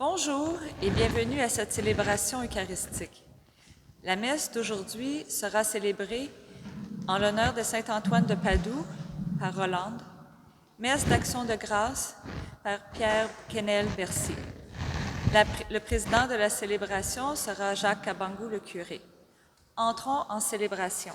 Bonjour et bienvenue à cette célébration eucharistique. La messe d'aujourd'hui sera célébrée en l'honneur de Saint Antoine de Padoue par Rolande, messe d'action de grâce par Pierre Quesnel-Bercy. Le président de la célébration sera Jacques Kabangou, le curé. Entrons en célébration.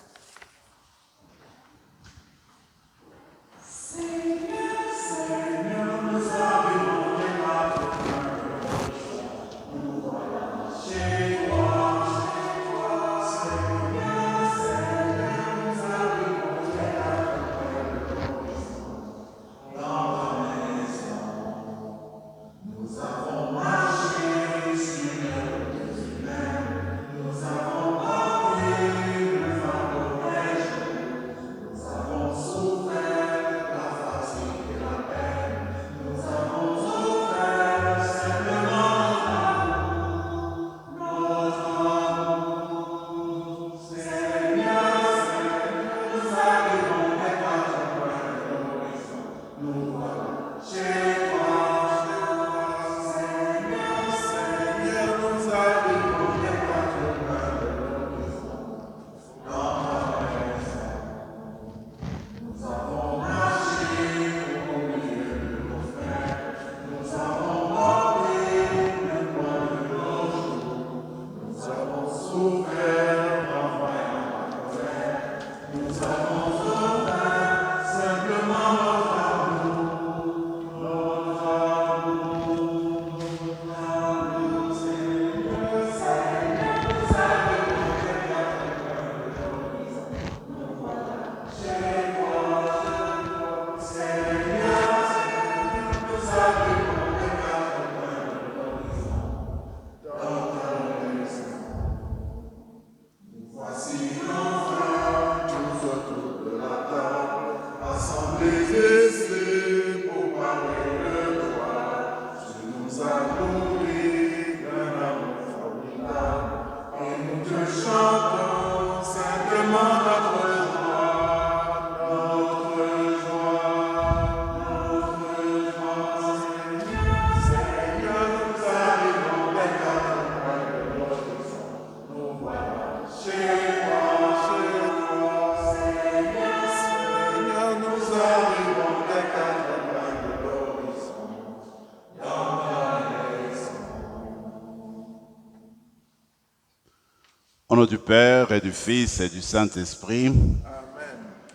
Au nom du Père et du Fils et du Saint-Esprit,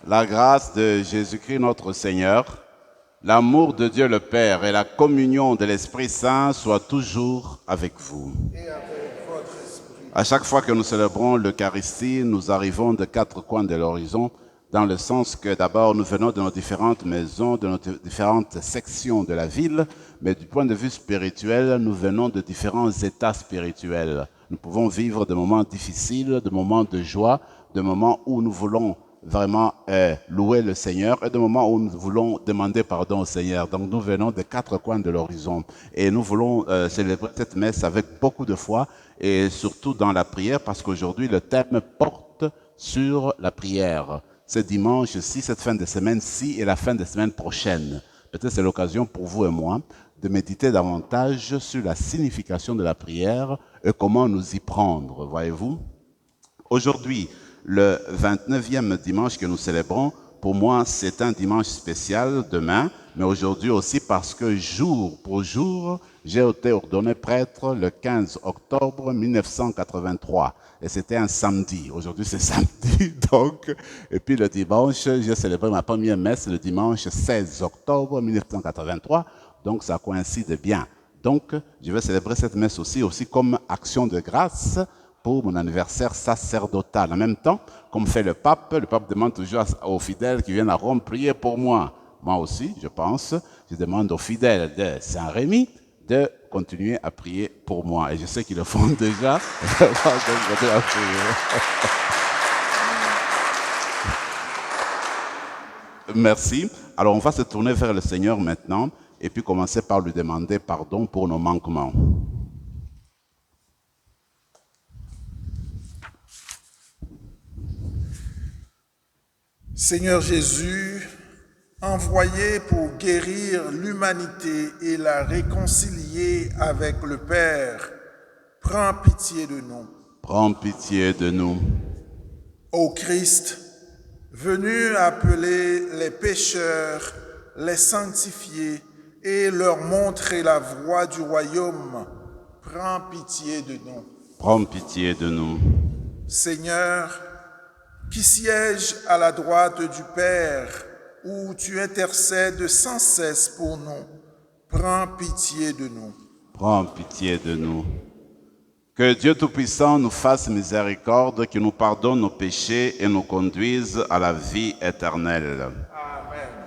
la grâce de Jésus-Christ notre Seigneur, l'amour de Dieu le Père et la communion de l'Esprit Saint soient toujours avec vous. Et avec votre esprit. À chaque fois que nous célébrons l'Eucharistie, nous arrivons de quatre coins de l'horizon, dans le sens que d'abord nous venons de nos différentes maisons, de nos différentes sections de la ville, mais du point de vue spirituel, nous venons de différents états spirituels. Nous pouvons vivre des moments difficiles, des moments de joie, des moments où nous voulons vraiment louer le Seigneur et des moments où nous voulons demander pardon au Seigneur. Donc nous venons des quatre coins de l'horizon et nous voulons célébrer cette messe avec beaucoup de foi et surtout dans la prière parce qu'aujourd'hui le thème porte sur la prière. Ce dimanche-ci, cette fin de semaine-ci et la fin de semaine prochaine. Peut-être c'est l'occasion pour vous et moi de méditer davantage sur la signification de la prière et comment nous y prendre, voyez-vous. Aujourd'hui, le 29e dimanche que nous célébrons, pour moi, c'est un dimanche spécial demain, mais aujourd'hui aussi parce que jour pour jour, j'ai été ordonné prêtre le 15 octobre 1983. Et c'était un samedi. Aujourd'hui, c'est samedi, donc. Et puis le dimanche, j'ai célébré ma première messe le dimanche 16 octobre 1983. Donc, ça coïncide bien. Donc, je vais célébrer cette messe aussi comme action de grâce pour mon anniversaire sacerdotal. En même temps, comme fait le pape demande toujours aux fidèles qui viennent à Rome, prier pour moi. Moi aussi, je pense, je demande aux fidèles de Saint-Rémy de continuer à prier pour moi. Et je sais qu'ils le font déjà. Merci. Alors, on va se tourner vers le Seigneur maintenant et puis commencer par lui demander pardon pour nos manquements. Seigneur Jésus, envoyé pour guérir l'humanité et la réconcilier avec le Père, prends pitié de nous. Prends pitié de nous. Ô Christ, venu appeler les pécheurs, les sanctifier et leur montrer la voie du royaume, prends pitié de nous. Prends pitié de nous. Seigneur, qui siège à la droite du Père, où tu intercèdes sans cesse pour nous, prends pitié de nous. Prends pitié de nous. Que Dieu Tout-Puissant nous fasse miséricorde, qu'il nous pardonne nos péchés et nous conduise à la vie éternelle. Amen.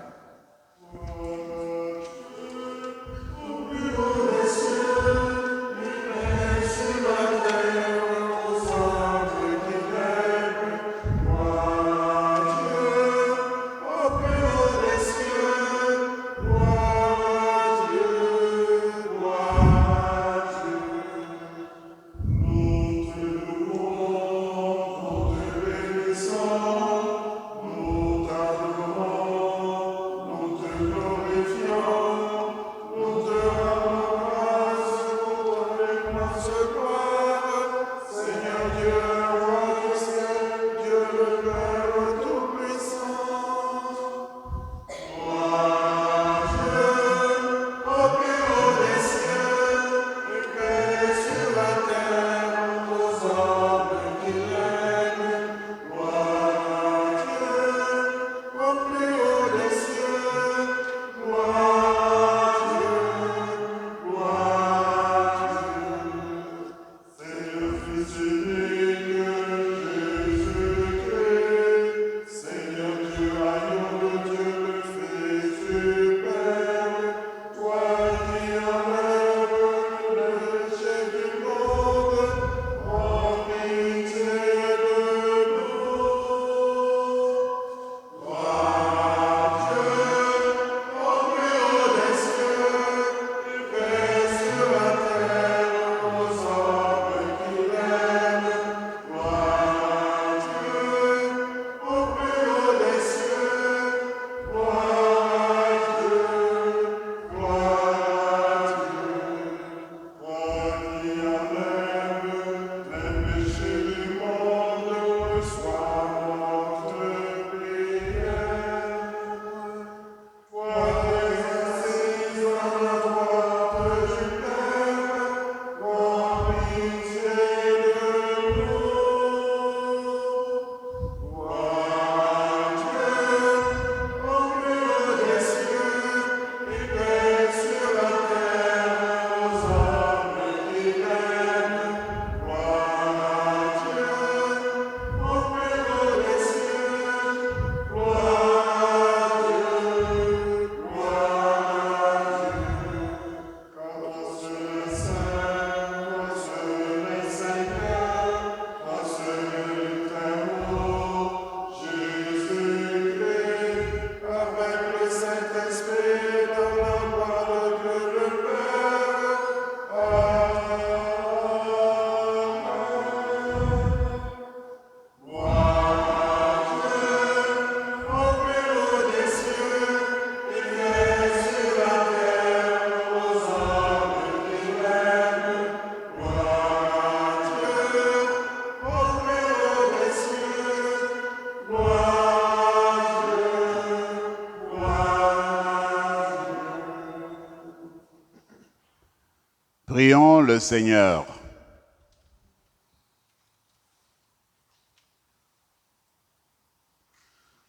Prions le Seigneur.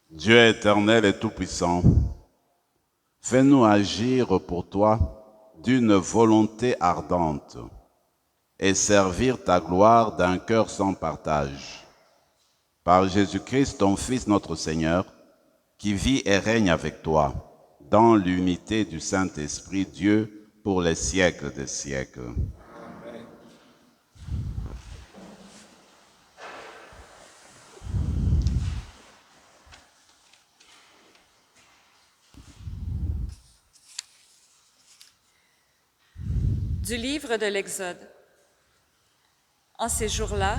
Dieu éternel et tout-puissant, fais-nous agir pour toi d'une volonté ardente et servir ta gloire d'un cœur sans partage. Par Jésus-Christ, ton Fils notre Seigneur, qui vit et règne avec toi dans l'unité du Saint-Esprit, Dieu, pour les siècles des siècles. Amen. Du livre de l'Exode. En ces jours-là,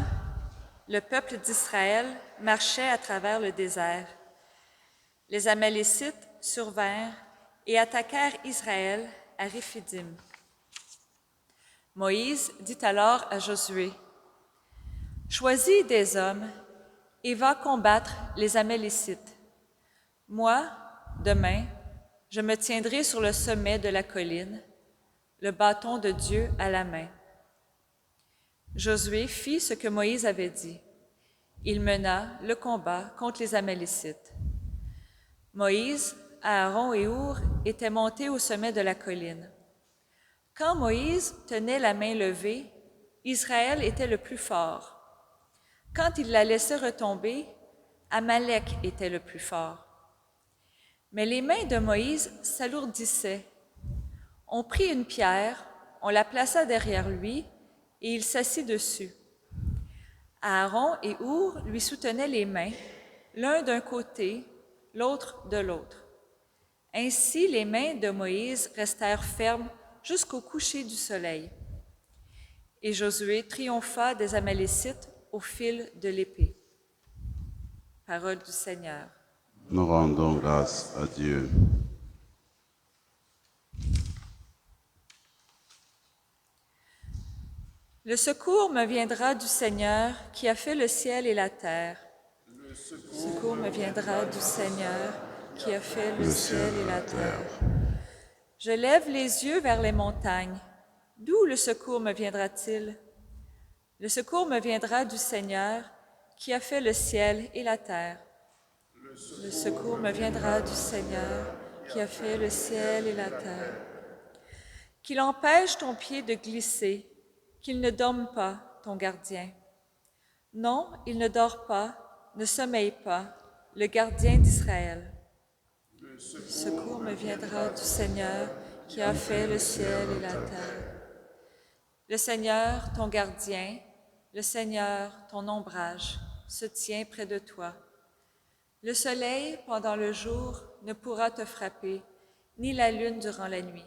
le peuple d'Israël marchait à travers le désert. Les Amalécites survinrent et attaquèrent Israël à Réphidim. Moïse dit alors à Josué, « Choisis des hommes et va combattre les Amalécites. Moi, demain, je me tiendrai sur le sommet de la colline, le bâton de Dieu à la main. » Josué fit ce que Moïse avait dit. Il mena le combat contre les Amalécites. Moïse, Aaron et Our étaient montés au sommet de la colline. Quand Moïse tenait la main levée, Israël était le plus fort. Quand il la laissait retomber, Amalek était le plus fort. Mais les mains de Moïse s'alourdissaient. On prit une pierre, on la plaça derrière lui, et il s'assit dessus. Aaron et Our lui soutenaient les mains, l'un d'un côté, l'autre de l'autre. Ainsi, les mains de Moïse restèrent fermes jusqu'au coucher du soleil. Et Josué triompha des Amalécites au fil de l'épée. Parole du Seigneur. Nous rendons grâce à Dieu. Le secours me viendra du Seigneur qui a fait le ciel et la terre. Le secours me viendra du Seigneur qui a fait le ciel et la terre. Je lève les yeux vers les montagnes. D'où le secours me viendra-t-il? Le secours me viendra du Seigneur qui a fait le ciel et la terre. Le secours me viendra du Seigneur qui a fait le ciel et la terre. Qu'il empêche ton pied de glisser, qu'il ne dorme pas, ton gardien. Non, il ne dort pas, ne sommeille pas, le gardien d'Israël. Le secours me viendra du Seigneur qui a fait le ciel et la terre. Le Seigneur, ton gardien, le Seigneur, ton ombrage, se tient près de toi. Le soleil, pendant le jour, ne pourra te frapper, ni la lune durant la nuit.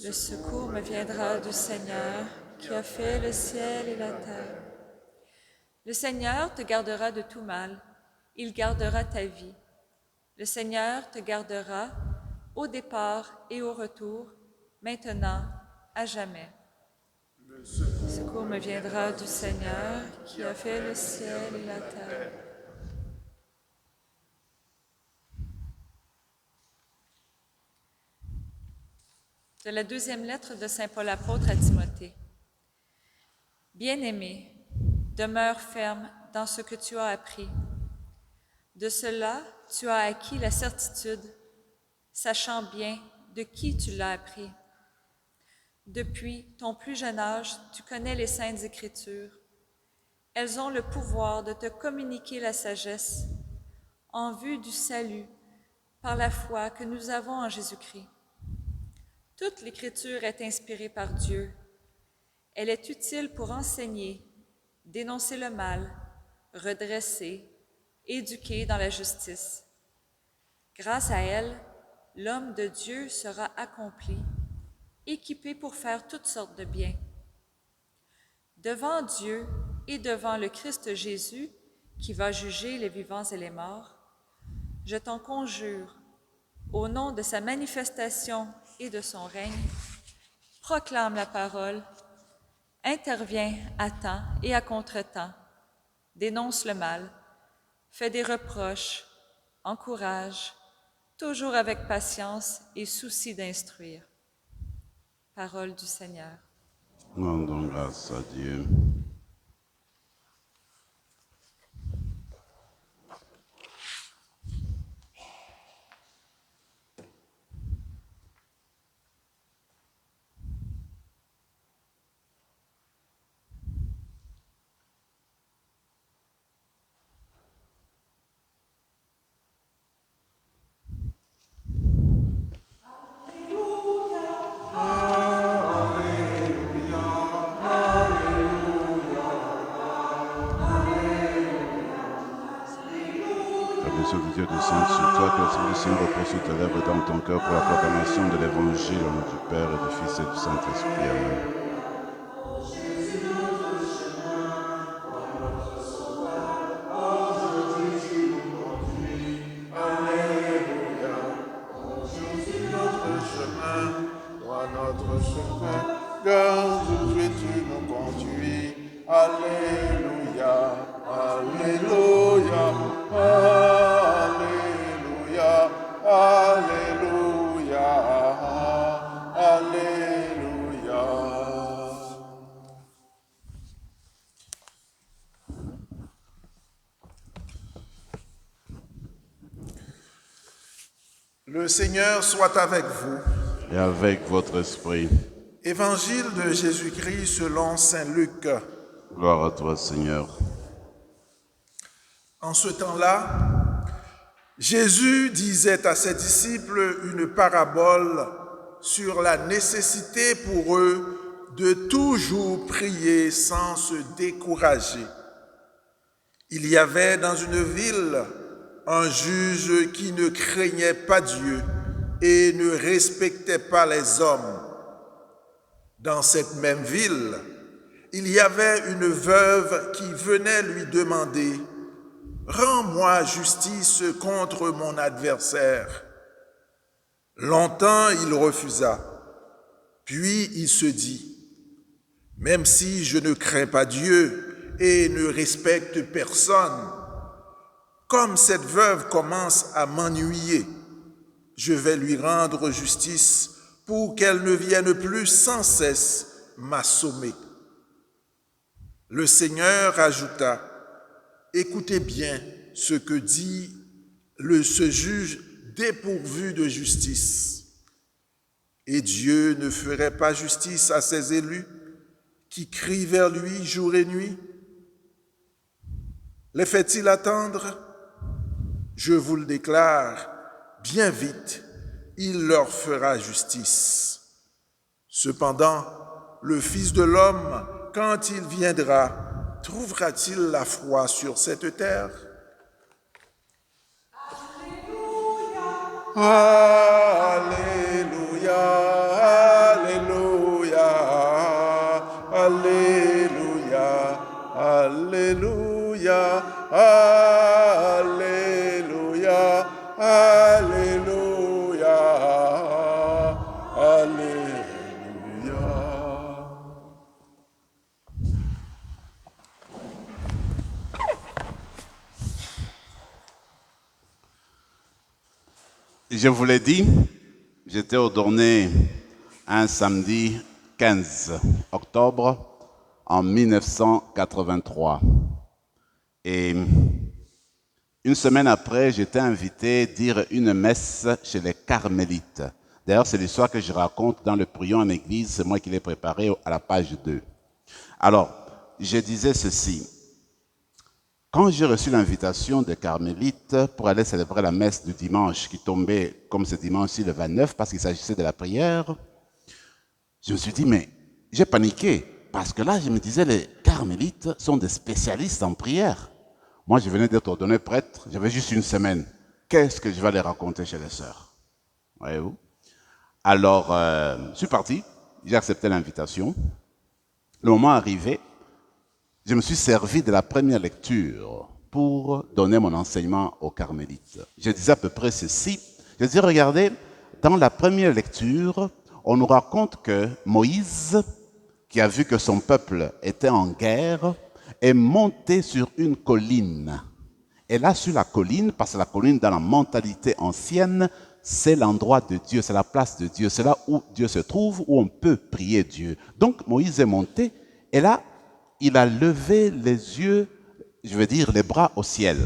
Le secours me viendra du Seigneur qui a fait le ciel et la terre. Le Seigneur te gardera de tout mal, il gardera ta vie. Le Seigneur te gardera au départ et au retour, maintenant, à jamais. Le secours me viendra du Seigneur qui a fait le ciel et la terre. De la deuxième lettre de saint Paul apôtre à Timothée. Bien-aimé, demeure ferme dans ce que tu as appris. De cela, tu as acquis la certitude, sachant bien de qui tu l'as appris. Depuis ton plus jeune âge, tu connais les saintes Écritures. Elles ont le pouvoir de te communiquer la sagesse en vue du salut par la foi que nous avons en Jésus-Christ. Toute l'Écriture est inspirée par Dieu. Elle est utile pour enseigner, dénoncer le mal, redresser, éduquer dans la justice. Grâce à elle, l'homme de Dieu sera accompli, équipé pour faire toutes sortes de biens. Devant Dieu et devant le Christ Jésus, qui va juger les vivants et les morts, je t'en conjure, au nom de sa manifestation et de son règne, proclame la parole, interviens à temps et à contre-temps, dénonce le mal, fais des reproches, encourage, toujours avec patience et souci d'instruire. Parole du Seigneur. Rendons grâce à Dieu. De Dieu descende sur toi, que l'Esprit du Seigneur repose sur tes lèvres dans ton cœur pour la proclamation de l'Évangile au nom du Père et du Fils et du Saint-Esprit. Amen. Toi notre chemin, car Jésus tu nous conduis. Alléluia, Alléluia, Alléluia, Alléluia, Alléluia. Le Seigneur soit avec vous. Et avec votre esprit. Évangile de Jésus-Christ selon saint Luc. Gloire à toi, Seigneur. En ce temps-là, Jésus disait à ses disciples une parabole sur la nécessité pour eux de toujours prier sans se décourager. Il y avait dans une ville un juge qui ne craignait pas Dieu et ne respectait pas les hommes. Dans cette même ville, il y avait une veuve qui venait lui demander « Rends-moi justice contre mon adversaire ». Longtemps, il refusa. Puis il se dit « Même si je ne crains pas Dieu et ne respecte personne, comme cette veuve commence à m'ennuyer, je vais lui rendre justice pour qu'elle ne vienne plus sans cesse m'assommer. » Le Seigneur ajouta, « Écoutez bien ce que dit ce juge dépourvu de justice. Et Dieu ne ferait pas justice à ses élus qui crient vers lui jour et nuit? Les fait-il attendre? Je vous le déclare, bien vite, il leur fera justice. Cependant, le Fils de l'homme, quand il viendra, trouvera-t-il la foi sur cette terre? Alléluia, Alléluia, Alléluia, Alléluia, Alléluia, Alléluia, Alléluia. Je vous l'ai dit, j'étais ordonné un samedi 15 octobre en 1983. Et une semaine après, j'étais invité à dire une messe chez les Carmélites. D'ailleurs, c'est l'histoire que je raconte dans le prion en église, c'est moi qui l'ai préparé à la page 2. Alors, je disais ceci. Quand j'ai reçu l'invitation des Carmélites pour aller célébrer la messe du dimanche qui tombait comme ce dimanche-ci le 29 parce qu'il s'agissait de la prière, je me suis dit, mais j'ai paniqué parce que là, je me disais, les Carmélites sont des spécialistes en prière. Moi, je venais d'être ordonné prêtre, j'avais juste une semaine. Qu'est-ce que je vais les raconter chez les sœurs? Voyez-vous? Alors, je suis parti, j'ai accepté l'invitation. Le moment arrivé, je me suis servi de la première lecture pour donner mon enseignement aux Carmélites. Je disais à peu près ceci. Je disais, regardez, dans la première lecture, on nous raconte que Moïse, qui a vu que son peuple était en guerre, est monté sur une colline. Et là, sur la colline, parce que la colline, dans la mentalité ancienne, c'est l'endroit de Dieu, c'est la place de Dieu, c'est là où Dieu se trouve, où on peut prier Dieu. Donc, Moïse est monté, et là, il a levé les yeux, je veux dire les bras au ciel.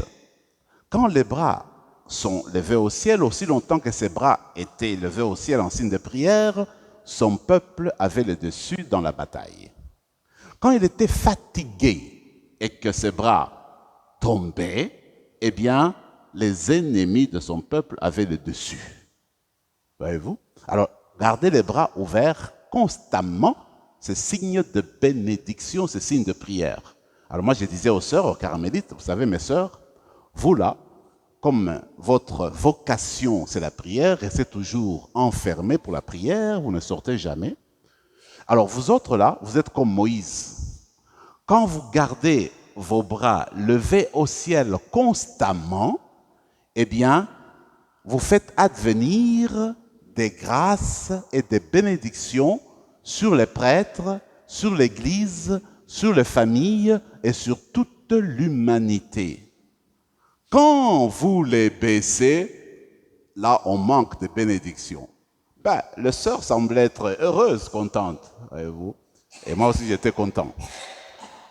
Quand les bras sont levés au ciel, aussi longtemps que ses bras étaient levés au ciel en signe de prière, son peuple avait le dessus dans la bataille. Quand il était fatigué et que ses bras tombaient, eh bien, les ennemis de son peuple avaient le dessus. Voyez-vous? Alors, gardez les bras ouverts constamment, c'est signe de bénédiction, c'est signe de prière. Alors moi, je disais aux sœurs, aux Carmélites, vous savez, mes sœurs, vous là, comme votre vocation, c'est la prière, restez toujours enfermés pour la prière, vous ne sortez jamais. Alors vous autres là, vous êtes comme Moïse. Quand vous gardez vos bras levés au ciel constamment, eh bien, vous faites advenir des grâces et des bénédictions sur les prêtres, sur l'Église, sur les familles et sur toute l'humanité. Quand vous les baissez, là on manque de bénédictions. Les sœurs semblent être heureuses, contentes, voyez-vous. Et moi aussi j'étais content.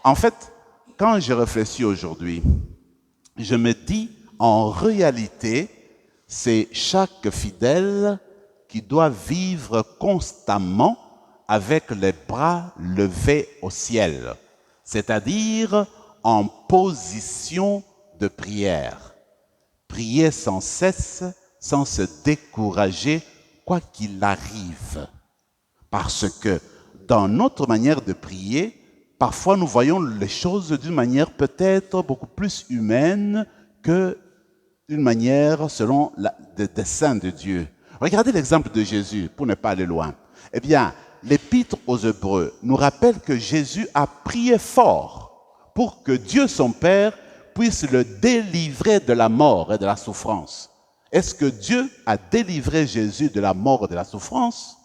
En fait, quand je réfléchis aujourd'hui, je me dis, en réalité, c'est chaque fidèle qui doit vivre constamment avec les bras levés au ciel, c'est-à-dire en position de prière. Prier sans cesse, sans se décourager, quoi qu'il arrive. Parce que dans notre manière de prier, parfois nous voyons les choses d'une manière peut-être beaucoup plus humaine que d'une manière selon le dessein de Dieu. Regardez l'exemple de Jésus, pour ne pas aller loin. Eh bien, l'Épître aux Hébreux nous rappelle que Jésus a prié fort pour que Dieu son Père puisse le délivrer de la mort et de la souffrance. Est-ce que Dieu a délivré Jésus de la mort et de la souffrance?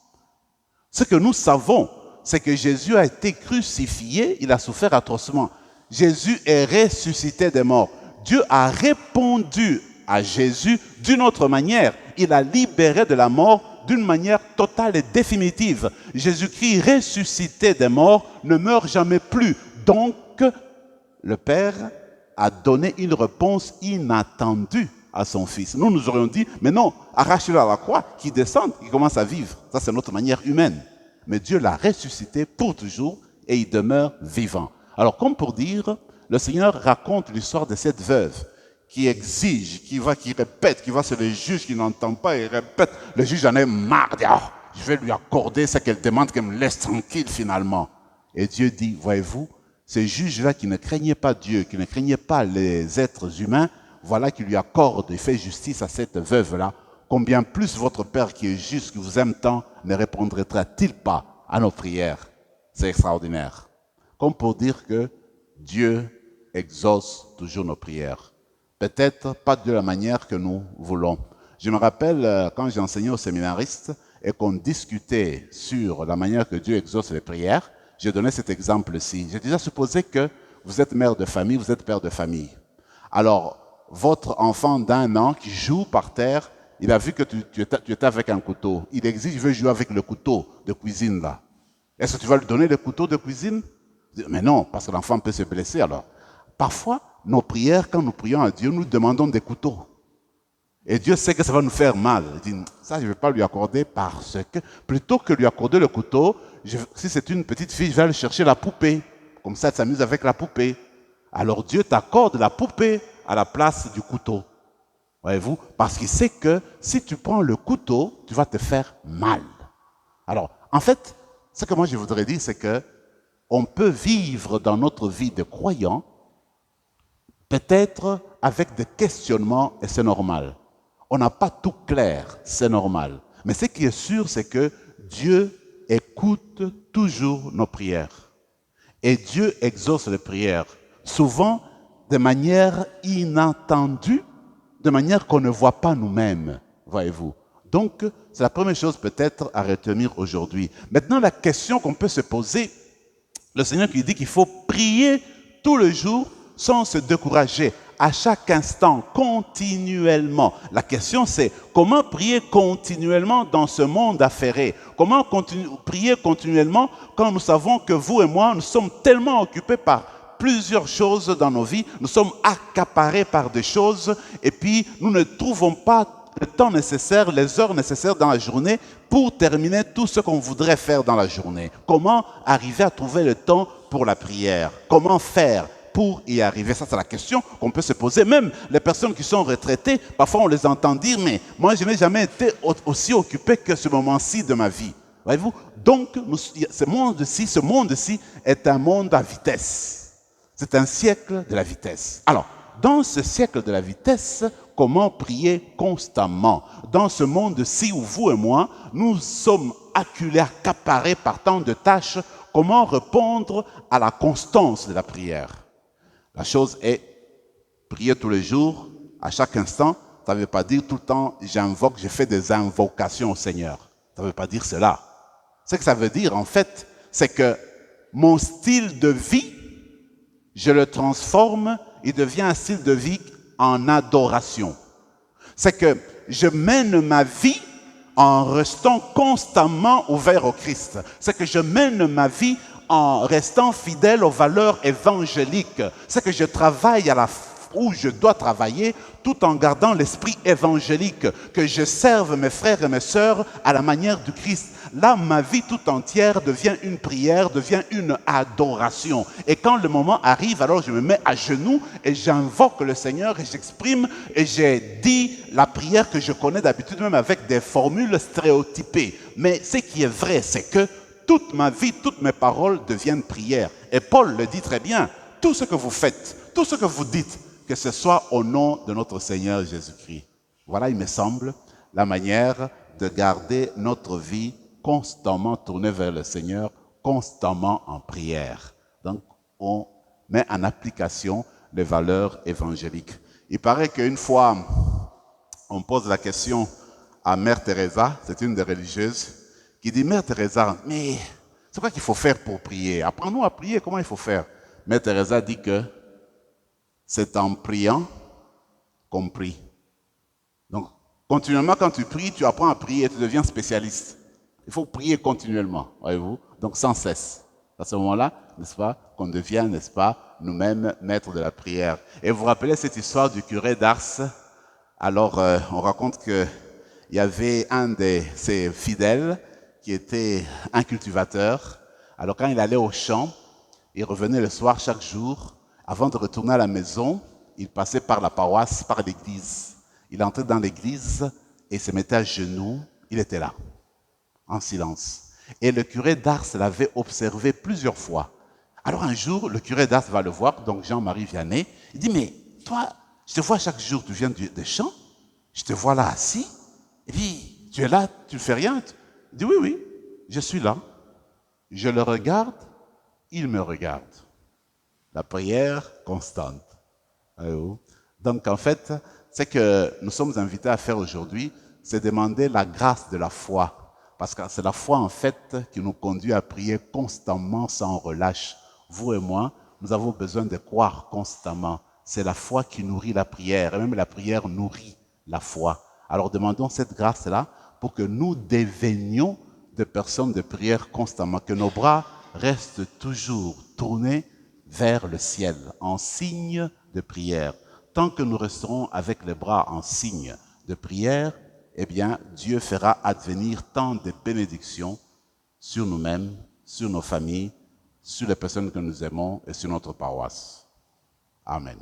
Ce que nous savons, c'est que Jésus a été crucifié, il a souffert atrocement. Jésus est ressuscité des morts. Dieu a répondu à Jésus d'une autre manière. Il a libéré de la mort d'une manière totale et définitive. Jésus-Christ ressuscité des morts ne meurt jamais plus. Donc, le Père a donné une réponse inattendue à son Fils. Nous nous aurions dit, mais non, arrachez-le à la croix, qu'il descende, qu'il commence à vivre. Ça, c'est notre manière humaine. Mais Dieu l'a ressuscité pour toujours et il demeure vivant. Alors, comme pour dire, le Seigneur raconte l'histoire de cette veuve qui exige, qui répète, qui va sur le juge qui n'entend pas et répète. Le juge en est marre, dit, oh, je vais lui accorder ce qu'elle demande, qu'elle me laisse tranquille finalement. Et Dieu dit, voyez-vous, ces juges-là qui ne craignaient pas Dieu, qui ne craignaient pas les êtres humains, voilà qui lui accorde et fait justice à cette veuve-là. Combien plus votre Père qui est juste, qui vous aime tant, ne répondra-t-il pas à nos prières? C'est extraordinaire. Comme pour dire que Dieu exauce toujours nos prières. Peut-être pas de la manière que nous voulons. Je me rappelle quand j'enseignais aux séminaristes et qu'on discutait sur la manière que Dieu exauce les prières, j'ai donné cet exemple-ci. J'ai déjà supposé que vous êtes mère de famille, vous êtes père de famille. Alors, votre enfant d'1 an qui joue par terre, il a vu que tu étais avec un couteau. Il exige, il veut jouer avec le couteau de cuisine là. Est-ce que tu vas lui donner le couteau de cuisine? Mais non, parce que l'enfant peut se blesser alors. Parfois, nos prières, quand nous prions à Dieu, nous demandons des couteaux. Et Dieu sait que ça va nous faire mal. Il dit, ça, je ne vais pas lui accorder parce que, plutôt que lui accorder le couteau, si c'est une petite fille, je vais aller chercher la poupée. Comme ça, elle s'amuse avec la poupée. Alors Dieu t'accorde la poupée à la place du couteau. Voyez-vous? Parce qu'il sait que si tu prends le couteau, tu vas te faire mal. Alors, en fait, ce que moi je voudrais dire, c'est que on peut vivre dans notre vie de croyant, peut-être avec des questionnements, et c'est normal. On n'a pas tout clair, c'est normal. Mais ce qui est sûr, c'est que Dieu écoute toujours nos prières. Et Dieu exauce les prières, souvent de manière inattendue, de manière qu'on ne voit pas nous-mêmes, voyez-vous. Donc, c'est la première chose peut-être à retenir aujourd'hui. Maintenant, la question qu'on peut se poser, le Seigneur qui dit qu'il faut prier tout le jour sans se décourager, à chaque instant, continuellement. La question c'est, comment prier continuellement dans ce monde affairé? Comment prier continuellement quand nous savons que vous et moi, nous sommes tellement occupés par plusieurs choses dans nos vies, nous sommes accaparés par des choses et puis nous ne trouvons pas le temps nécessaire, les heures nécessaires dans la journée pour terminer tout ce qu'on voudrait faire dans la journée. Comment arriver à trouver le temps pour la prière? Comment faire pour y arriver? Ça, c'est la question qu'on peut se poser. Même les personnes qui sont retraitées, parfois on les entend dire, mais moi je n'ai jamais été aussi occupé que ce moment-ci de ma vie. Voyez-vous? Donc, ce monde-ci est un monde à vitesse. C'est un siècle de la vitesse. Alors, dans ce siècle de la vitesse, comment prier constamment? Dans ce monde-ci où vous et moi, nous sommes acculés, accaparés par tant de tâches, comment répondre à la constance de la prière? La chose est prier tous les jours, à chaque instant, ça ne veut pas dire tout le temps, j'invoque, je fais des invocations au Seigneur. Ça ne veut pas dire cela. Ce que ça veut dire, en fait, c'est que mon style de vie, je le transforme, il devient un style de vie en adoration. C'est que je mène ma vie en restant constamment ouvert au Christ. C'est que je mène ma vie en restant fidèle aux valeurs évangéliques. C'est que je travaille où je dois travailler tout en gardant l'esprit évangélique, que je serve mes frères et mes sœurs à la manière du Christ. Là, ma vie tout entière devient une prière, devient une adoration. Et quand le moment arrive, alors je me mets à genoux et j'invoque le Seigneur et j'exprime et j'ai dit la prière que je connais d'habitude, même avec des formules stéréotypées. Mais ce qui est vrai, c'est que toute ma vie, toutes mes paroles deviennent prières. Et Paul le dit très bien, tout ce que vous faites, tout ce que vous dites, que ce soit au nom de notre Seigneur Jésus-Christ. Voilà, il me semble, la manière de garder notre vie constamment tournée vers le Seigneur, constamment en prière. Donc, on met en application les valeurs évangéliques. Il paraît qu'une fois, on pose la question à Mère Teresa, c'est une des religieuses, qui dit, Mère Teresa, mais c'est quoi qu'il faut faire pour prier? Apprends-nous à prier, comment il faut faire? Mère Teresa dit que c'est en priant qu'on prie. Donc, continuellement, quand tu pries, tu apprends à prier et tu deviens spécialiste. Il faut prier continuellement, voyez-vous, donc sans cesse. À ce moment-là, n'est-ce pas, qu'on devient, n'est-ce pas, nous-mêmes maîtres de la prière. Et vous vous rappelez cette histoire du curé d'Ars? Alors, on raconte qu'il y avait un de ses fidèles qui était un cultivateur. Alors, quand il allait au champ, il revenait le soir chaque jour. Avant de retourner à la maison, il passait par la paroisse, par l'église. Il entrait dans l'église et se mettait à genoux. Il était là, en silence. Et le curé d'Ars l'avait observé plusieurs fois. Alors un jour, le curé d'Ars va le voir, donc Jean-Marie Vianney. Il dit, mais toi, je te vois chaque jour, tu viens des champs, je te vois là assis, et puis tu es là, tu ne fais rien. Il dit, oui, oui, je suis là. Je le regarde, il me regarde. La prière constante. Donc en fait, ce que nous sommes invités à faire aujourd'hui, c'est demander la grâce de la foi. Parce que c'est la foi en fait qui nous conduit à prier constamment sans relâche. Vous et moi, nous avons besoin de croire constamment. C'est la foi qui nourrit la prière. Et même la prière nourrit la foi. Alors demandons cette grâce-là pour que nous devenions des personnes de prière constamment. Que nos bras restent toujours tournés vers le ciel, en signe de prière. Tant que nous resterons avec les bras en signe de prière, eh bien, Dieu fera advenir tant de bénédictions sur nous-mêmes, sur nos familles, sur les personnes que nous aimons et sur notre paroisse. Amen.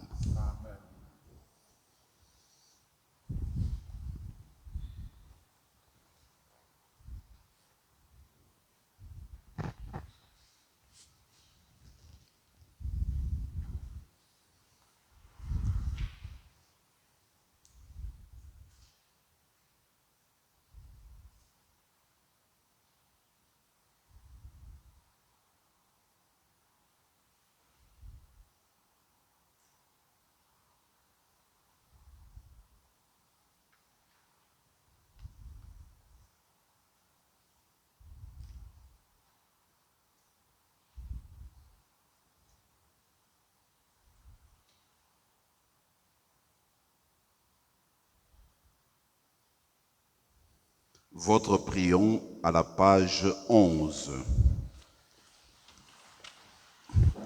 Votre prions à la page 11.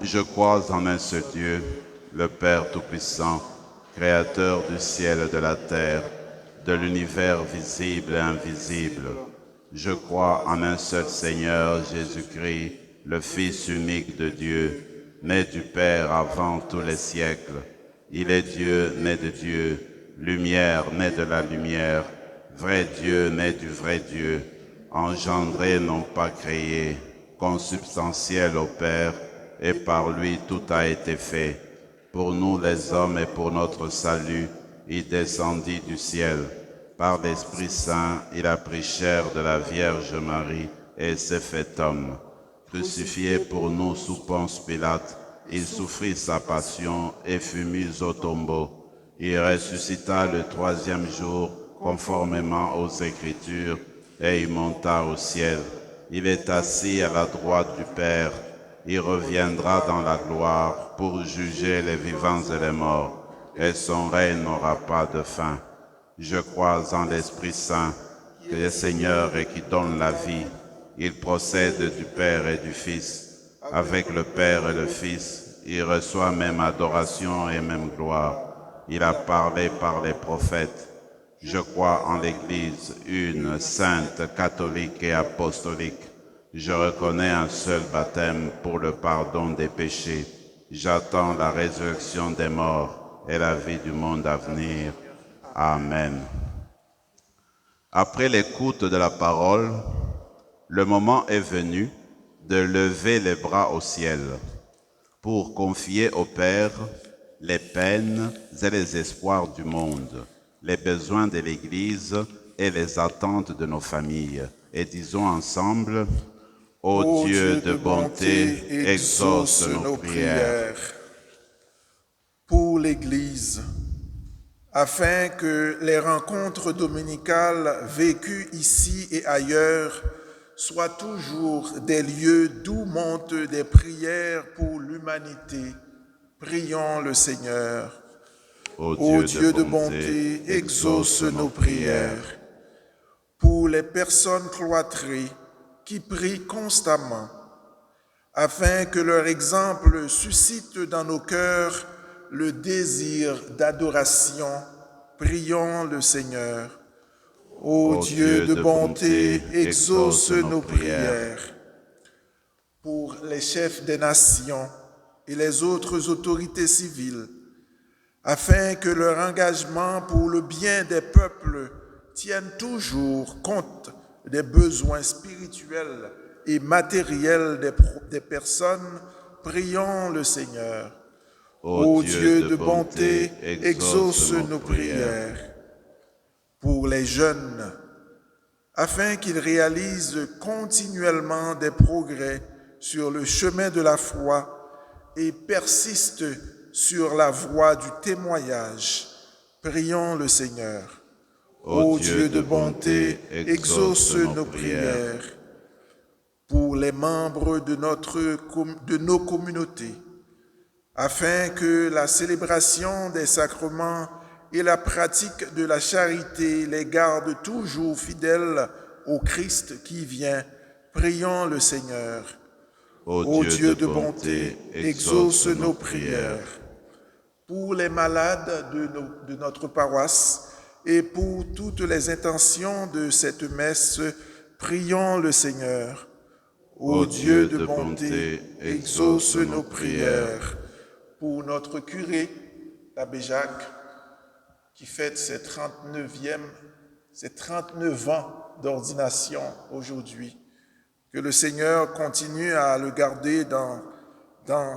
Je crois en un seul Dieu, le Père Tout-Puissant, Créateur du ciel et de la terre, de l'univers visible et invisible. Je crois en un seul Seigneur, Jésus-Christ, le Fils unique de Dieu, né du Père avant tous les siècles. Il est Dieu, né de Dieu, lumière, né de la lumière, vrai Dieu, né du vrai Dieu, engendré, non pas créé, consubstantiel au Père, et par lui tout a été fait. Pour nous les hommes et pour notre salut, il descendit du ciel. Par l'Esprit Saint, il a pris chair de la Vierge Marie et s'est fait homme. Crucifié pour nous sous Ponce Pilate, il souffrit sa passion et fut mis au tombeau. Il ressuscita le troisième jour, conformément aux Écritures, et il monta au ciel. Il est assis à la droite du Père. Il reviendra dans la gloire pour juger les vivants et les morts, et son règne n'aura pas de fin. Je crois en l'Esprit Saint, qui est Seigneur et qui donne la vie. Il procède du Père et du Fils. Avec le Père et le Fils, il reçoit même adoration et même gloire. Il a parlé par les prophètes. Je crois en l'Église, une, sainte, catholique et apostolique. Je reconnais un seul baptême pour le pardon des péchés. J'attends la résurrection des morts et la vie du monde à venir. Amen. Après l'écoute de la parole, le moment est venu de lever les bras au ciel pour confier au Père les peines et les espoirs du monde, les besoins de l'Église et les attentes de nos familles. Et disons ensemble, ô Dieu de bonté, exauce nos prières. Pour l'Église, afin que les rencontres dominicales vécues ici et ailleurs soient toujours des lieux d'où montent des prières pour l'humanité, prions le Seigneur. Ô Dieu de bonté, exauce nos prières. Pour les personnes cloîtrées qui prient constamment, afin que leur exemple suscite dans nos cœurs le désir d'adoration, prions le Seigneur. Ô Dieu de bonté, exauce nos prières. Pour les chefs des nations et les autres autorités civiles, afin que leur engagement pour le bien des peuples tienne toujours compte des besoins spirituels et matériels des personnes, prions le Seigneur. Ô Dieu de bonté, exauce nos prières. Pour les jeunes, afin qu'ils réalisent continuellement des progrès sur le chemin de la foi et persistent sur la voie du témoignage, prions le Seigneur. Ô Dieu de bonté, exauce nos prières. Pour les membres de nos communautés, afin que la célébration des sacrements et la pratique de la charité les gardent toujours fidèles au Christ qui vient, prions le Seigneur. Ô Dieu de bonté, exauce nos prières. Pour les malades de notre paroisse et pour toutes les intentions de cette messe, prions le Seigneur. Ô Dieu de bonté, exauce nos prières. Pour notre curé, l'abbé Jacques, qui fête ses 39 ans d'ordination aujourd'hui, que le Seigneur continue à le garder dans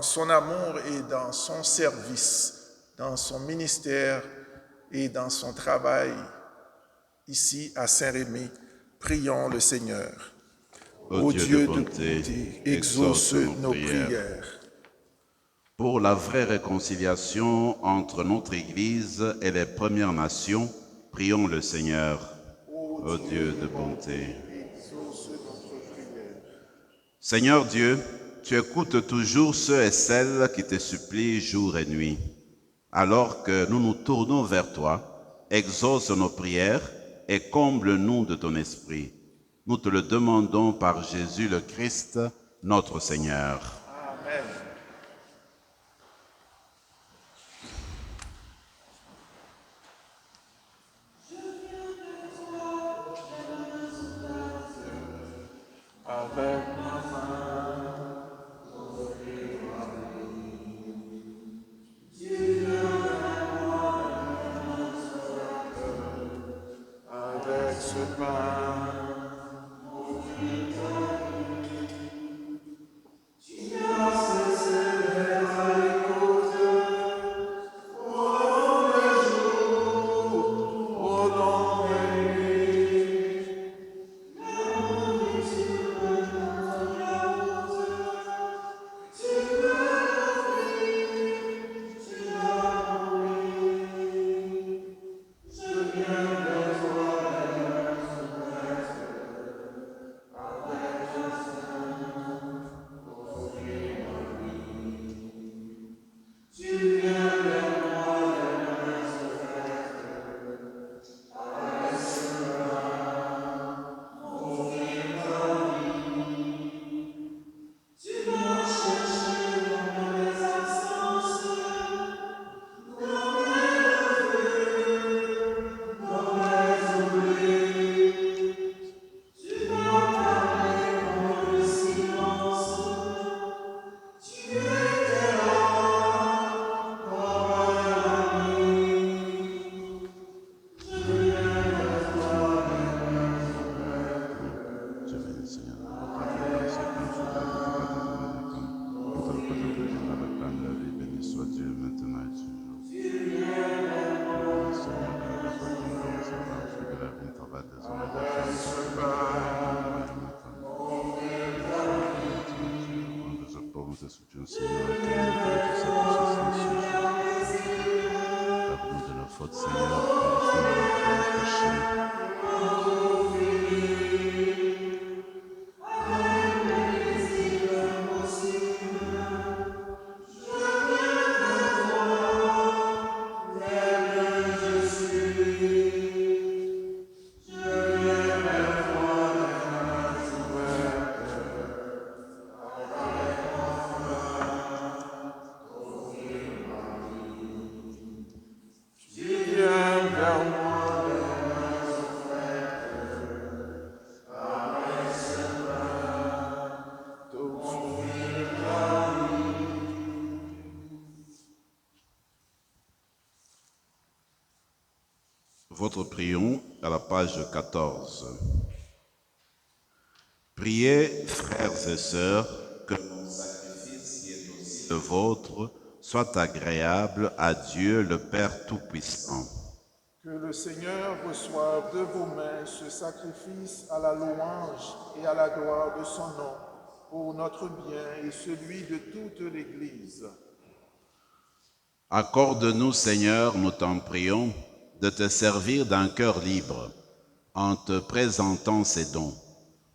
son amour et dans son service, dans son ministère et dans son travail ici à Saint-Rémy. Prions le Seigneur. Ô Dieu de bonté, exauce nos prières. Pour la vraie réconciliation entre notre Église et les Premières Nations, prions le Seigneur. Ô Dieu de bonté, exauce notre prière. Seigneur Dieu, tu écoutes toujours ceux et celles qui te supplient jour et nuit. Alors que nous nous tournons vers toi, exauce nos prières et comble-nous de ton esprit. Nous te le demandons par Jésus le Christ, notre Seigneur. Amen. Avec ma main, avec ce pain, nous associons, Seigneur, et que nous voulons te sacrifier ce jour. Pardonne-nous de nos fautes, Seigneur, pardonne-nous de nos péchés. Votre prions à la page 14. Priez, frères et sœurs, que mon sacrifice qui est aussi le vôtre soit agréable à Dieu le Père Tout-Puissant. Que le Seigneur reçoive de vos mains ce sacrifice à la louange et à la gloire de son nom, pour notre bien et celui de toute l'Église. Accorde-nous, Seigneur, nous t'en prions, de te servir d'un cœur libre, en te présentant ces dons.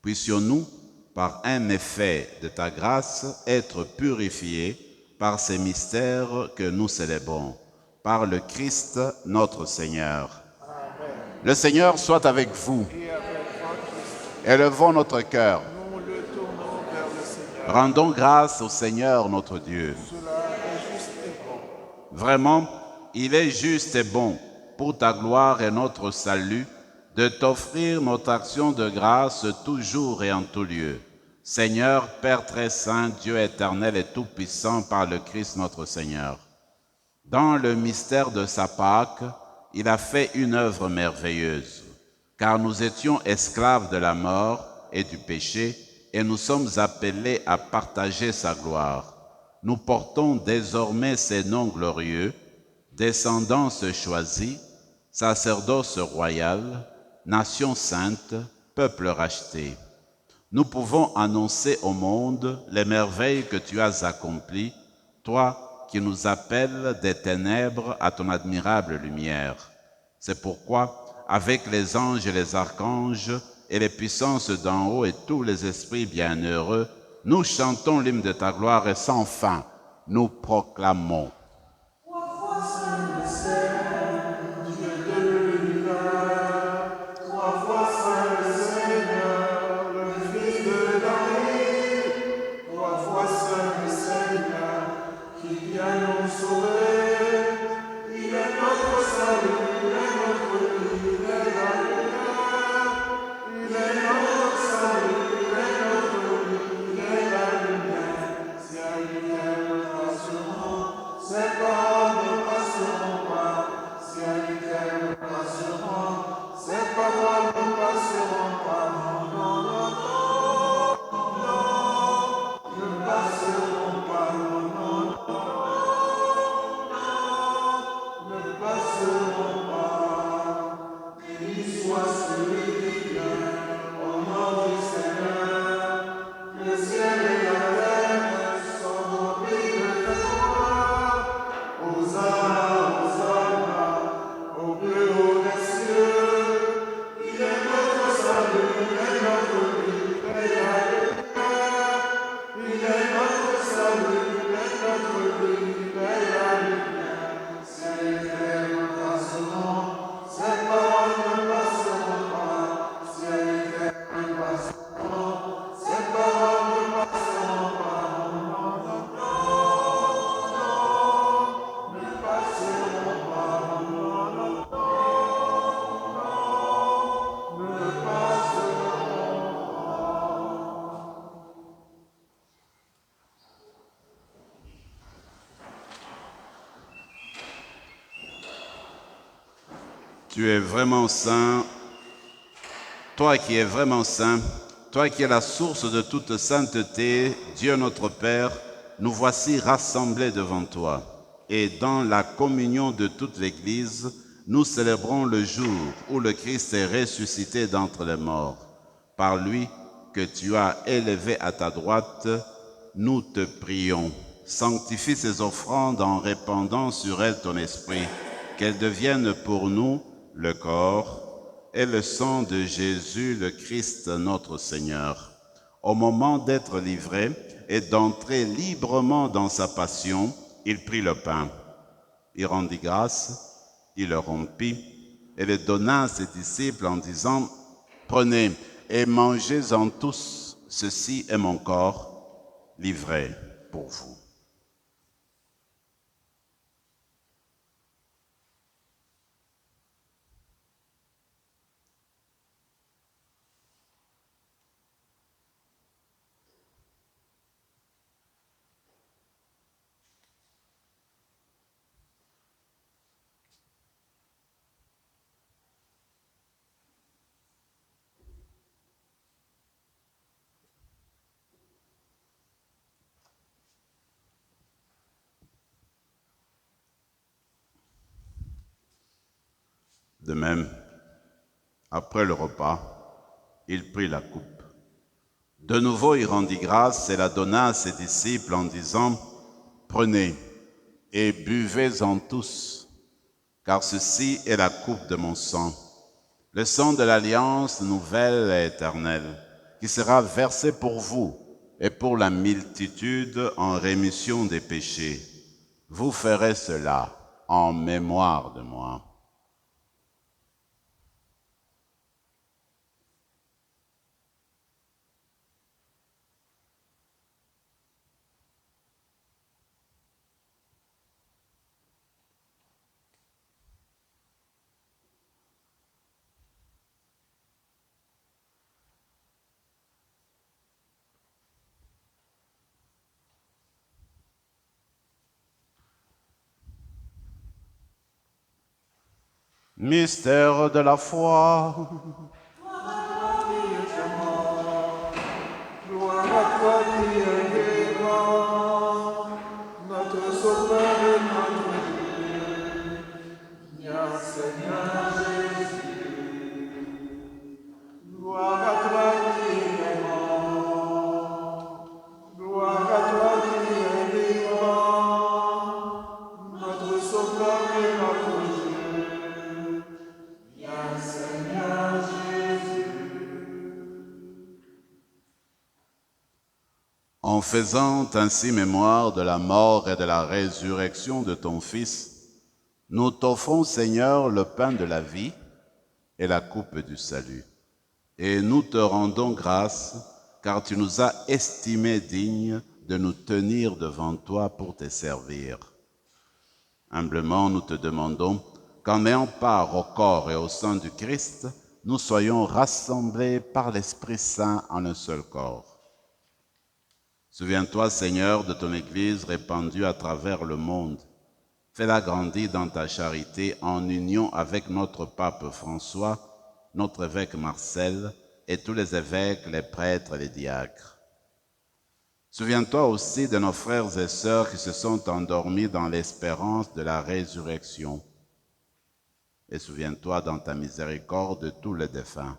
Puissions-nous, par un effet de ta grâce, être purifiés par ces mystères que nous célébrons, par le Christ notre Seigneur. Amen. Le Seigneur soit avec vous. Et avec votre esprit, Élevons notre cœur. nous le tournons vers le Seigneur. Rendons grâce au Seigneur notre Dieu. Cela est juste et bon. Vraiment, il est juste et bon, pour ta gloire et notre salut, de t'offrir notre action de grâce toujours et en tout lieu. Seigneur, Père très saint, Dieu éternel et tout-puissant par le Christ notre Seigneur. Dans le mystère de sa Pâque, il a fait une œuvre merveilleuse, car nous étions esclaves de la mort et du péché, et nous sommes appelés à partager sa gloire. Nous portons désormais ces noms glorieux, descendance choisie, sacerdoce royal, nation sainte, peuple racheté. Nous pouvons annoncer au monde les merveilles que tu as accomplies, toi qui nous appelles des ténèbres à ton admirable lumière. C'est pourquoi, avec les anges et les archanges, et les puissances d'en haut et tous les esprits bienheureux, nous chantons l'hymne de ta gloire et sans fin, nous proclamons. Tu es vraiment saint, toi qui es vraiment saint, toi qui es la source de toute sainteté, Dieu notre Père, nous voici rassemblés devant toi. Et dans la communion de toute l'Église, nous célébrons le jour où le Christ est ressuscité d'entre les morts. Par lui, que tu as élevé à ta droite, nous te prions. Sanctifie ces offrandes en répandant sur elles ton esprit, qu'elles deviennent pour nous le corps et le sang de Jésus, le Christ notre Seigneur. Au moment d'être livré et d'entrer librement dans sa passion, il prit le pain. Il rendit grâce, il le rompit et le donna à ses disciples en disant, « Prenez et mangez-en tous, ceci est mon corps livré pour vous. » De même, après le repas, il prit la coupe. De nouveau, il rendit grâce et la donna à ses disciples en disant, « Prenez et buvez-en tous, car ceci est la coupe de mon sang, le sang de l'alliance nouvelle et éternelle, qui sera versé pour vous et pour la multitude en rémission des péchés. Vous ferez cela en mémoire de moi. » Mystère de la foi. Gloire à toi qui es vivant, notre Sauveur et notre Dieu. Bien Seigneur Jésus. Gloire à toi qui es mort. Gloire à toi qui es vivant, notre Sauveur et notre Dieu. Bien Seigneur Jésus. En faisant ainsi mémoire de la mort et de la résurrection de ton Fils, nous t'offrons, Seigneur, le pain de la vie et la coupe du salut. Et nous te rendons grâce, car tu nous as estimés dignes de nous tenir devant toi pour te servir. Humblement, nous te demandons qu'en ayant part au corps et au sang du Christ, nous soyons rassemblés par l'Esprit Saint en un seul corps. Souviens-toi, Seigneur, de ton Église répandue à travers le monde. Fais-la grandir dans ta charité en union avec notre pape François, notre évêque Marcel et tous les évêques, les prêtres et les diacres. Souviens-toi aussi de nos frères et sœurs qui se sont endormis dans l'espérance de la résurrection. Et souviens-toi dans ta miséricorde de tous les défunts.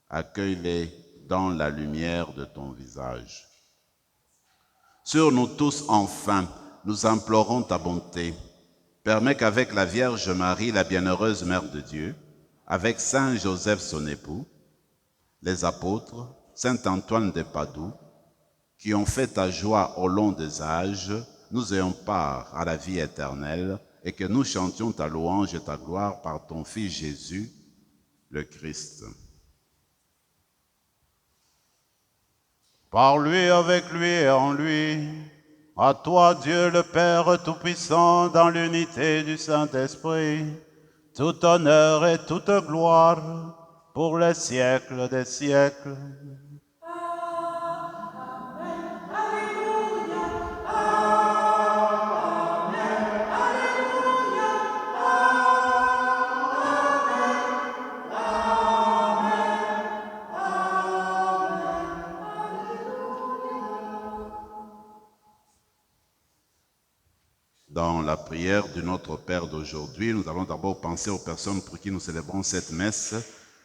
Accueille-les dans la lumière de ton visage. Sur nous tous, enfin, nous implorons ta bonté. Permets qu'avec la Vierge Marie, la bienheureuse Mère de Dieu, avec Saint Joseph son époux, les apôtres, Saint Antoine de Padoue, qui ont fait ta joie au long des âges, nous ayons part à la vie éternelle et que nous chantions ta louange et ta gloire par ton Fils Jésus, le Christ. Par lui, avec lui et en lui, à toi Dieu le Père Tout-Puissant, dans l'unité du Saint-Esprit, tout honneur et toute gloire pour les siècles des siècles. Dans la prière du Notre Père d'aujourd'hui, nous allons d'abord penser aux personnes pour qui nous célébrons cette messe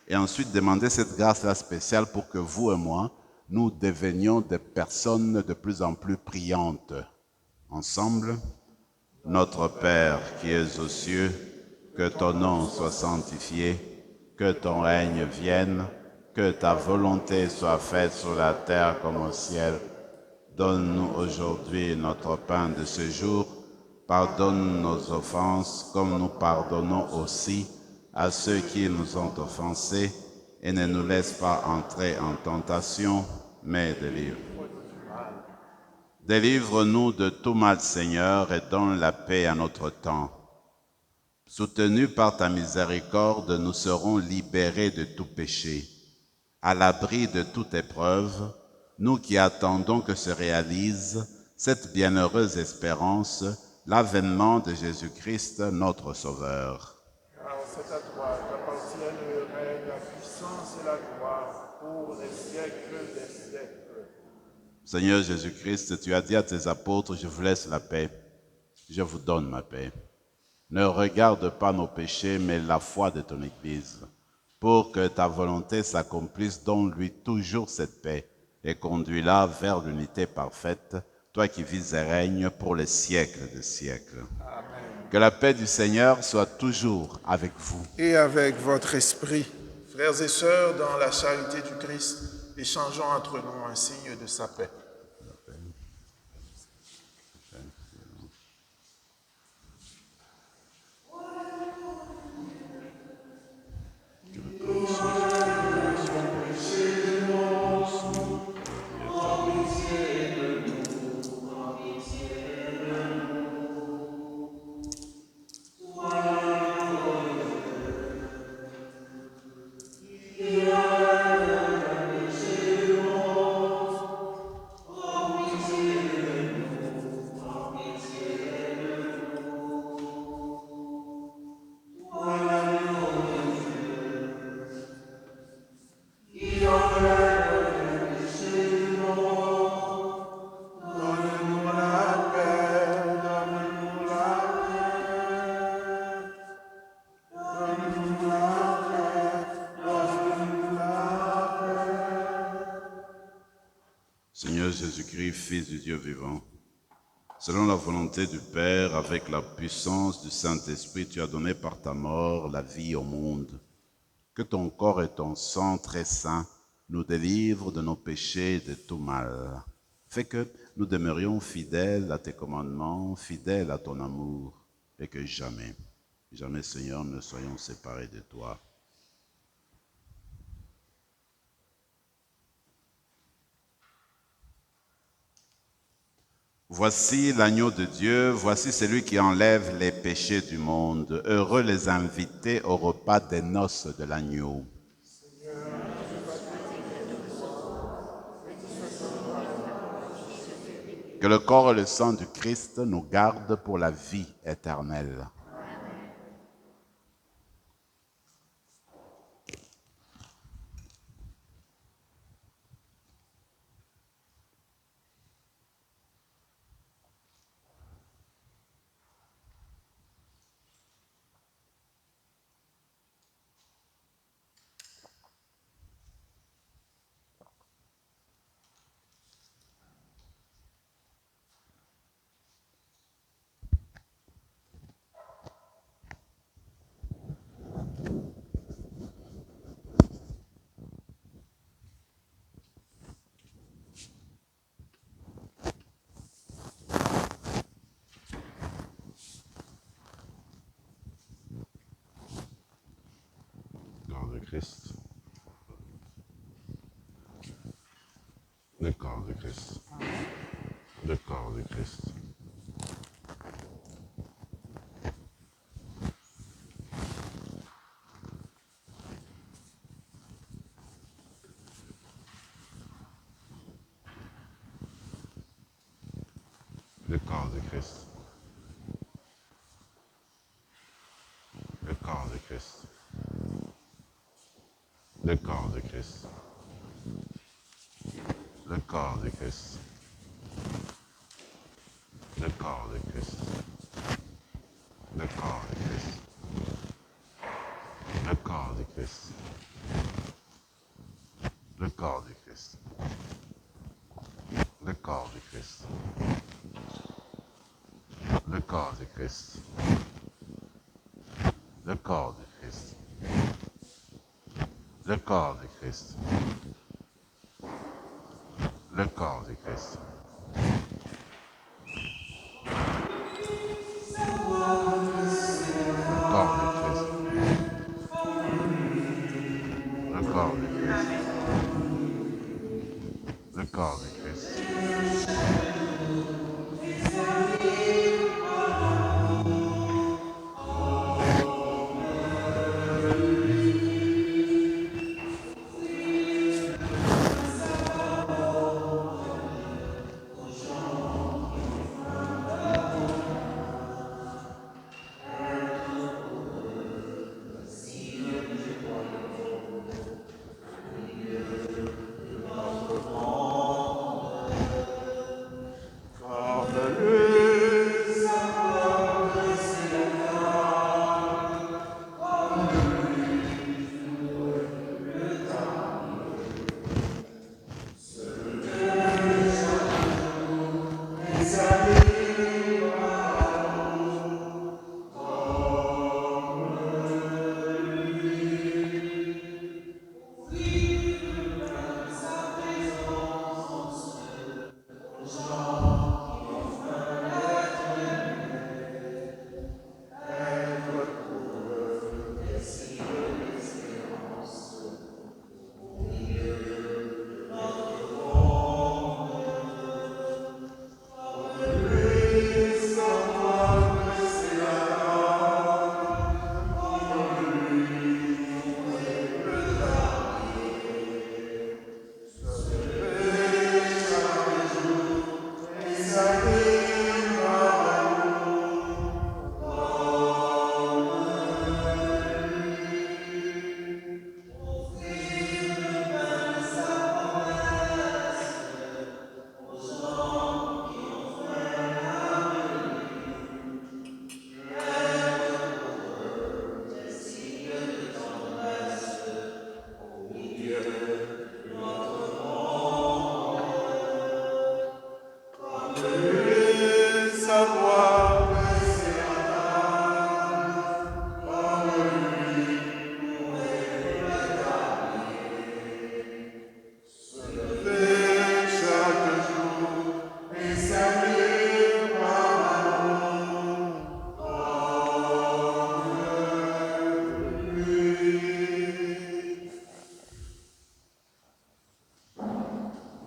et ensuite demander cette grâce-là spéciale pour que vous et moi, nous devenions des personnes de plus en plus priantes. Ensemble, notre Père qui es aux cieux, que ton nom soit sanctifié, que ton règne vienne, que ta volonté soit faite sur la terre comme au ciel. Donne-nous aujourd'hui notre pain de ce jour. Pardonne nos offenses comme nous pardonnons aussi à ceux qui nous ont offensés. Et ne nous laisse pas entrer en tentation, mais délivre. Délivre-nous de tout mal, Seigneur, et donne la paix à notre temps. Soutenus par ta miséricorde, nous serons libérés de tout péché, à l'abri de toute épreuve, nous qui attendons que se réalise cette bienheureuse espérance, l'avènement de Jésus-Christ, notre Sauveur. Car c'est à toi qu'appartiennent le règne, la puissance et la gloire pour les siècles des siècles. Seigneur Jésus-Christ, tu as dit à tes apôtres, je vous laisse la paix, je vous donne ma paix. Ne regarde pas nos péchés, mais la foi de ton Église, pour que ta volonté s'accomplisse, donne-lui toujours cette paix, et conduis-la vers l'unité parfaite, toi qui vis et règnes pour les siècles des siècles. Amen. Que la paix du Seigneur soit toujours avec vous. Et avec votre esprit, frères et sœurs, dans la charité du Christ, échangeons entre nous un signe de sa paix. Seigneur Jésus-Christ, Fils du Dieu vivant, selon la volonté du Père, avec la puissance du Saint-Esprit, tu as donné par ta mort la vie au monde. Que ton corps et ton sang très saint nous délivrent de nos péchés et de tout mal. Fais que nous demeurions fidèles à tes commandements, fidèles à ton amour, et que jamais, jamais, Seigneur, ne soyons séparés de toi. Voici l'agneau de Dieu, voici celui qui enlève les péchés du monde. Heureux les invités au repas des noces de l'agneau. Que le corps et le sang du Christ nous gardent pour la vie éternelle. Corps de Christ. Le corps de Christ. Le corps de Christ. Le corps de Christ. Le corps de Christ. Le corps de Christ. Le corps de Christ. Le corps de Christ. Le corps de Christ. Le corps de Christ. Le corps de Christ. corps du Christ. Le corps du Christ. Le corps du Christ. Le corps du Christ. Le corps du Christ. Le corps du Christ. Le corps du Christ.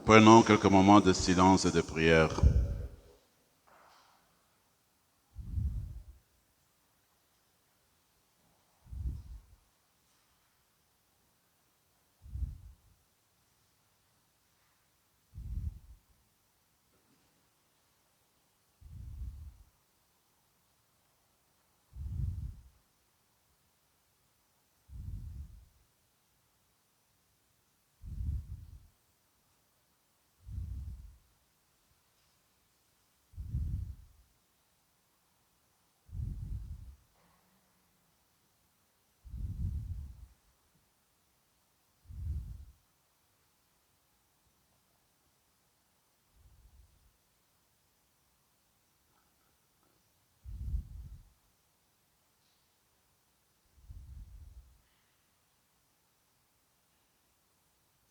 Prenons quelques moments de silence et de prière.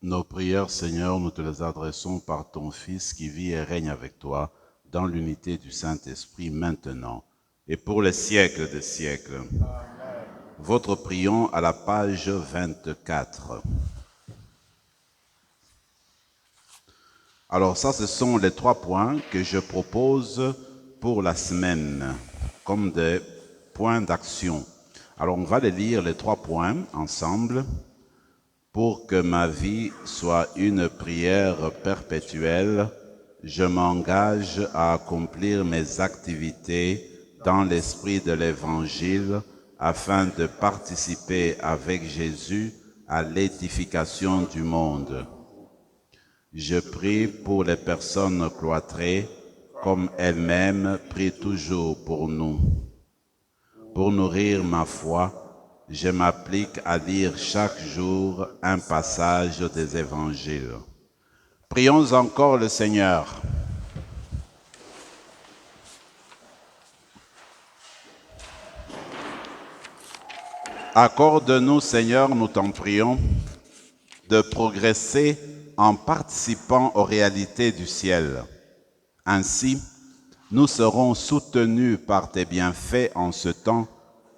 Nos prières, Seigneur, nous te les adressons par ton Fils qui vit et règne avec toi dans l'unité du Saint-Esprit maintenant et pour les siècles des siècles. Amen. Votre prions à la page 24. Alors ça, ce sont les 3 points que je propose pour la semaine comme des points d'action. Alors on va les lire, les 3 points, ensemble. Pour que ma vie soit une prière perpétuelle, je m'engage à accomplir mes activités dans l'esprit de l'Évangile afin de participer avec Jésus à l'édification du monde. Je prie pour les personnes cloîtrées comme elles-mêmes prient toujours pour nous. Pour nourrir ma foi, je m'applique à lire chaque jour un passage des évangiles. Prions encore le Seigneur. Accorde-nous, Seigneur, nous t'en prions, de progresser en participant aux réalités du ciel. Ainsi, nous serons soutenus par tes bienfaits en ce temps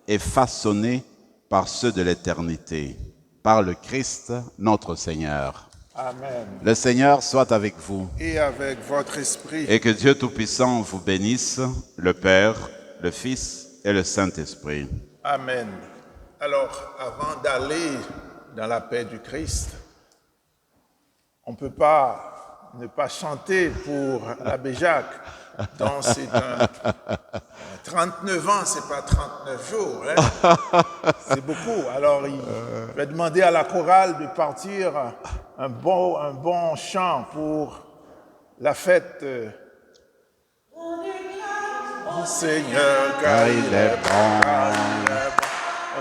et façonnés par ceux de l'éternité. Par le Christ, notre Seigneur. Amen. Le Seigneur soit avec vous. Et avec votre esprit. Et que Dieu Tout-Puissant vous bénisse, le Père, le Fils et le Saint-Esprit. Amen. Alors, avant d'aller dans la paix du Christ, on ne peut pas ne pas chanter pour l'abbé Jacques. Donc, c'est un 39 ans, c'est pas 39 jours. Hein? C'est beaucoup. Alors, il va demander à la chorale de partir un bon chant pour la fête. Seigneur, car il est bon.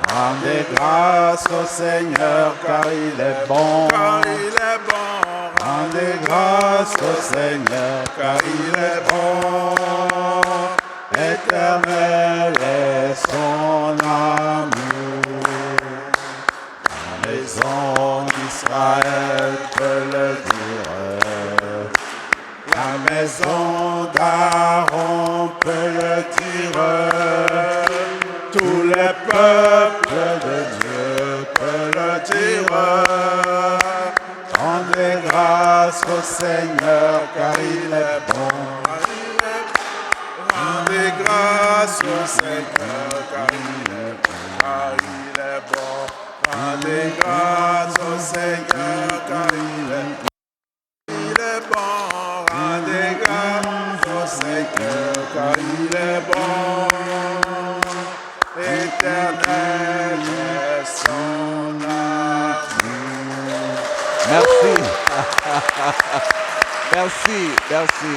Rendez grâce au Seigneur, car il est bon. Car il est bon. Rendez grâce au Seigneur, car il est bon. Éternel est son amour. La maison d'Israël peut le dire. La maison d'Aaron peut le dire. Tous les peuples de Dieu peuvent le dire. Rendez grâce au Seigneur, car il est bon. Rendez grâce au Seigneur, car il est bon. Car il est bon. Rendez grâce au Seigneur, car il est bon. Il est bon. Rendez grâce au Seigneur, car il est bon. Éternel est son amour. Merci. Merci.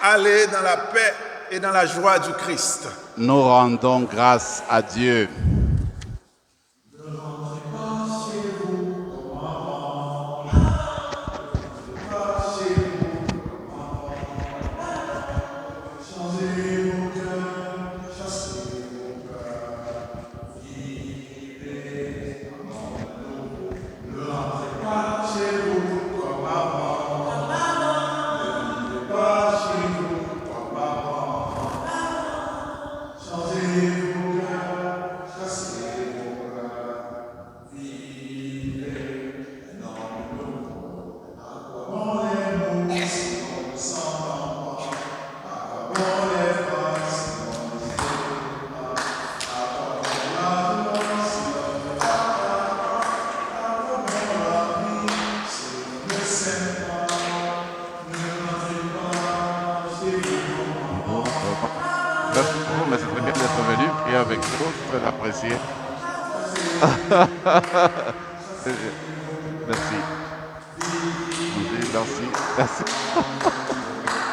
Allez dans la paix et dans la joie du Christ. Nous rendons grâce à Dieu. Merci beaucoup, mais c'est très bien d'être venu et avec nous, très apprécié. Merci. Merci.